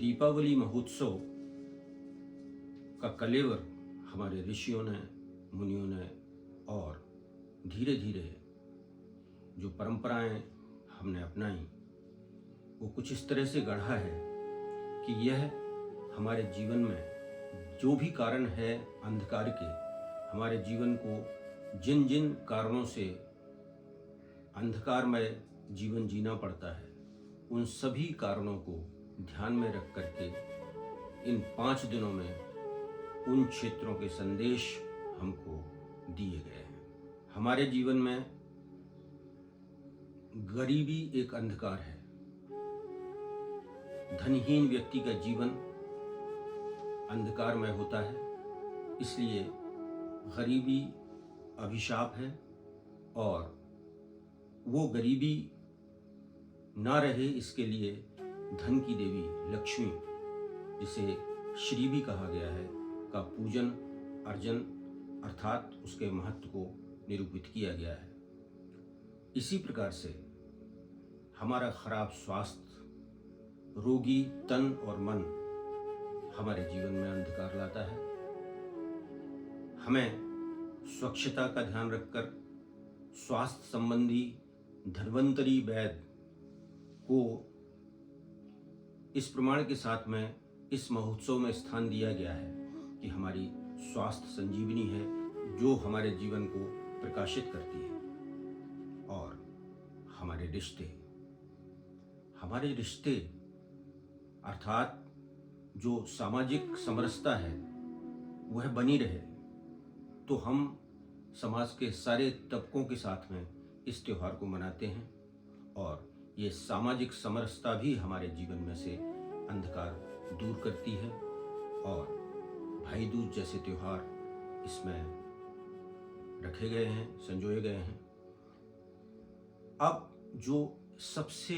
दीपावली महोत्सव का कलेवर हमारे ऋषियों ने, मुनियों ने और धीरे धीरे जो परंपराएं हमने अपनाई वो कुछ इस तरह से गढ़ा है कि यह हमारे जीवन में जो भी कारण है अंधकार के, हमारे जीवन को जिन जिन कारणों से अंधकारमय जीवन जीना पड़ता है उन सभी कारणों को ध्यान में रख करके इन 5 दिनों में उन क्षेत्रों के संदेश हमको दिए गए हैं। हमारे जीवन में गरीबी एक अंधकार है। धनहीन व्यक्ति का जीवन अंधकारमय होता है, इसलिए गरीबी अभिशाप है और वो गरीबी ना रहे इसके लिए धन की देवी लक्ष्मी, जिसे श्री भी कहा गया है, का पूजन अर्जन अर्थात उसके महत्व को निरूपित किया गया है। इसी प्रकार से हमारा खराब स्वास्थ्य, रोगी तन और मन हमारे जीवन में अंधकार लाता है। हमें स्वच्छता का ध्यान रखकर स्वास्थ्य संबंधी धन्वंतरी वैद्य को इस प्रमाण के साथ में इस महोत्सव में स्थान दिया गया है कि हमारी स्वास्थ्य संजीवनी है जो हमारे जीवन को प्रकाशित करती है। और हमारे रिश्ते अर्थात जो सामाजिक समरसता है वह बनी रहे, तो हम समाज के सारे तबकों के साथ में इस त्योहार को मनाते हैं और ये सामाजिक समरसता भी हमारे जीवन में से अंधकार दूर करती है। और भाई दूज जैसे त्योहार इसमें रखे गए हैं, संजोए गए हैं। अब जो सबसे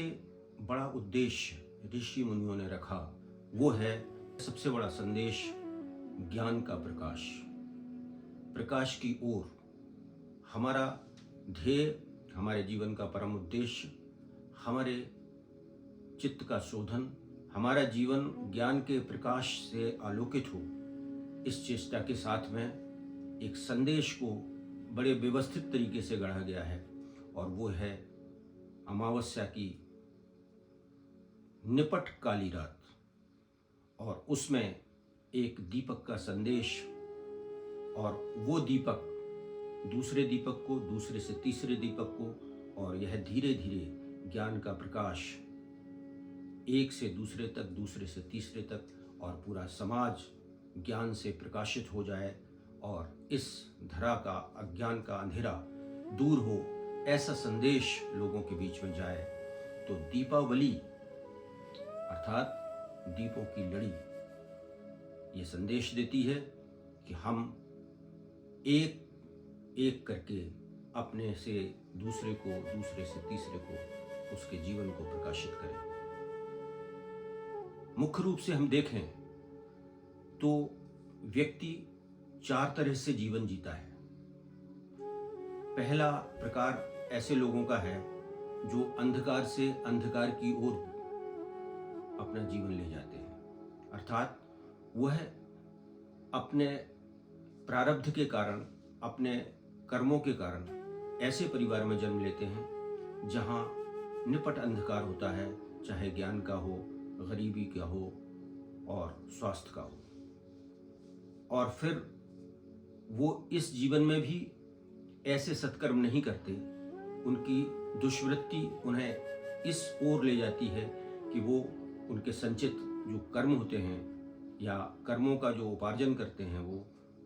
बड़ा उद्देश्य ऋषि मुनियों ने रखा वो है सबसे बड़ा संदेश ज्ञान का प्रकाश की ओर। हमारा ध्येय, हमारे जीवन का परम उद्देश्य, हमारे चित्त का शोधन, हमारा जीवन ज्ञान के प्रकाश से आलोकित हो, इस चेष्टा के साथ में एक संदेश को बड़े व्यवस्थित तरीके से गढ़ा गया है और वो है अमावस्या की निपट काली रात। और उसमें एक दीपक का संदेश, और वो दीपक दूसरे दीपक को, दूसरे से तीसरे दीपक को, और यह धीरे धीरे ज्ञान का प्रकाश एक से दूसरे तक, दूसरे से तीसरे तक, और पूरा समाज ज्ञान से प्रकाशित हो जाए और इस धरा का, अज्ञान का अंधेरा दूर हो, ऐसा संदेश लोगों के बीच में जाए। तो दीपावली अर्थात दीपों की लड़ी ये संदेश देती है कि हम एक एक करके अपने से दूसरे को, दूसरे से तीसरे को, उसके जीवन को प्रकाशित करें। मुख्य रूप से हम देखें तो व्यक्ति 4 तरह से जीवन जीता है। पहला प्रकार ऐसे लोगों का है जो अंधकार से अंधकार की ओर अपना जीवन ले जाते हैं, अर्थात वह अपने प्रारब्ध के कारण, अपने कर्मों के कारण ऐसे परिवार में जन्म लेते हैं जहां निपट अंधकार होता है, चाहे ज्ञान का हो, गरीबी का हो और स्वास्थ्य का हो। और फिर वो इस जीवन में भी ऐसे सत्कर्म नहीं करते, उनकी दुष्वृत्ति उन्हें इस ओर ले जाती है कि वो उनके संचित जो कर्म होते हैं या कर्मों का जो उपार्जन करते हैं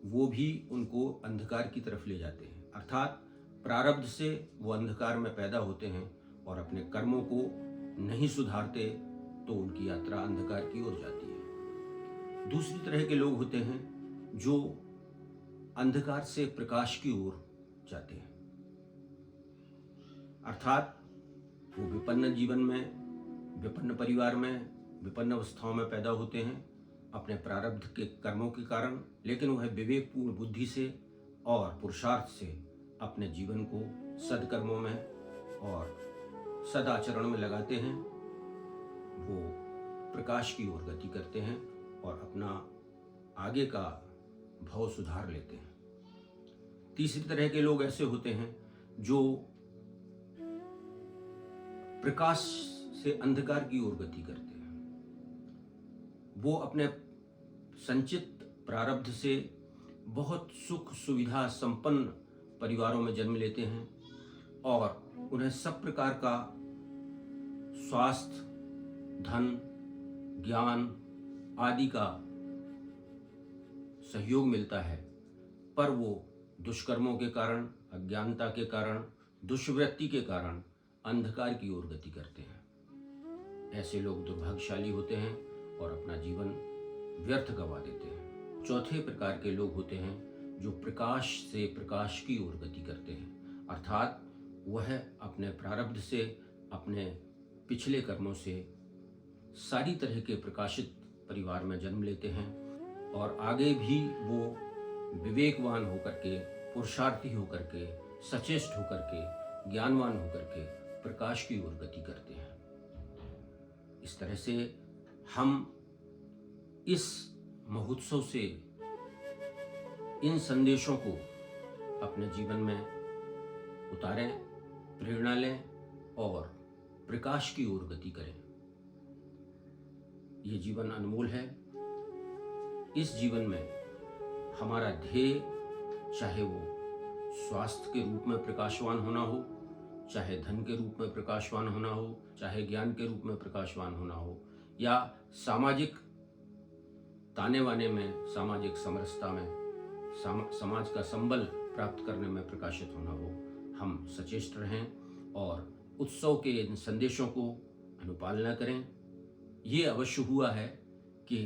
वो भी उनको अंधकार की तरफ ले जाते हैं। अर्थात प्रारब्ध से वो अंधकार में पैदा होते हैं और अपने कर्मों को नहीं सुधारते तो उनकी यात्रा अंधकार की ओर जाती है। दूसरी तरह के लोग होते हैं जो अंधकार से प्रकाश की ओर जाते हैं, अर्थात वो विपन्न जीवन में, विपन्न परिवार में, विपन्न अवस्थाओं में पैदा होते हैं अपने प्रारब्ध के कर्मों के कारण, लेकिन वह विवेकपूर्ण बुद्धि से और पुरुषार्थ से अपने जीवन को सदकर्मों में और सदाचरण में लगाते हैं। वो प्रकाश की ओर गति करते हैं और अपना आगे का भाव सुधार लेते हैं। तीसरी तरह के लोग ऐसे होते हैं जो प्रकाश से अंधकार की ओर गति करते हैं। वो अपने संचित प्रारब्ध से बहुत सुख सुविधा संपन्न परिवारों में जन्म लेते हैं और उन्हें सब प्रकार का स्वास्थ्य, धन, ज्ञान आदि का सहयोग मिलता है, पर वो दुष्कर्मों के कारण, अज्ञानता के कारण, दुष्वृत्ति के कारण अंधकार की ओर गति करते हैं। ऐसे लोग दुर्भाग्यशाली होते हैं और अपना जीवन व्यर्थ गवा देते हैं। चौथे प्रकार के लोग होते हैं जो प्रकाश से प्रकाश की ओर गति करते हैं, अर्थात वह अपने प्रारब्ध से, अपने पिछले कर्मों से सारी तरह के प्रकाशित परिवार में जन्म लेते हैं और आगे भी वो विवेकवान होकर के, पुरुषार्थी होकर के, सचेष्ट होकर के, ज्ञानवान होकर के प्रकाश की ओर गति करते हैं। इस तरह से हम इस महोत्सव से इन संदेशों को अपने जीवन में उतारें, प्रेरणा लें और प्रकाश की ओर गति करें। ये जीवन अनमोल है। इस जीवन में हमारा ध्येय, चाहे वो स्वास्थ्य के रूप में प्रकाशवान होना हो, चाहे धन के रूप में प्रकाशवान होना हो, चाहे ज्ञान के रूप में प्रकाशवान होना हो, या सामाजिक ताने बाने में, सामाजिक समरसता में, समाज का संबल प्राप्त करने में प्रकाशित होना हो, हम सचेष्ट रहें और उत्सव के इन संदेशों को अनुपालना करें। ये अवश्य हुआ है कि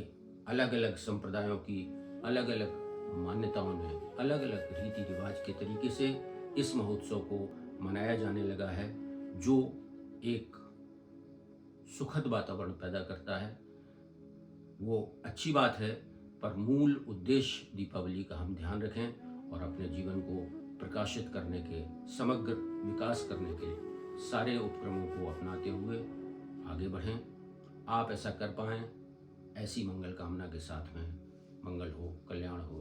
अलग अलग संप्रदायों की अलग अलग मान्यताओं ने अलग अलग रीति रिवाज के तरीके से इस महोत्सव को मनाया जाने लगा है, जो एक सुखद वातावरण पैदा करता है। वो अच्छी बात है, पर मूल उद्देश्य दीपावली का हम ध्यान रखें और अपने जीवन को प्रकाशित करने के, समग्र विकास करने के सारे उपक्रमों को अपनाते हुए आगे बढ़ें। आप ऐसा कर पाएं, ऐसी मंगल कामना के साथ में मंगल हो, कल्याण हो।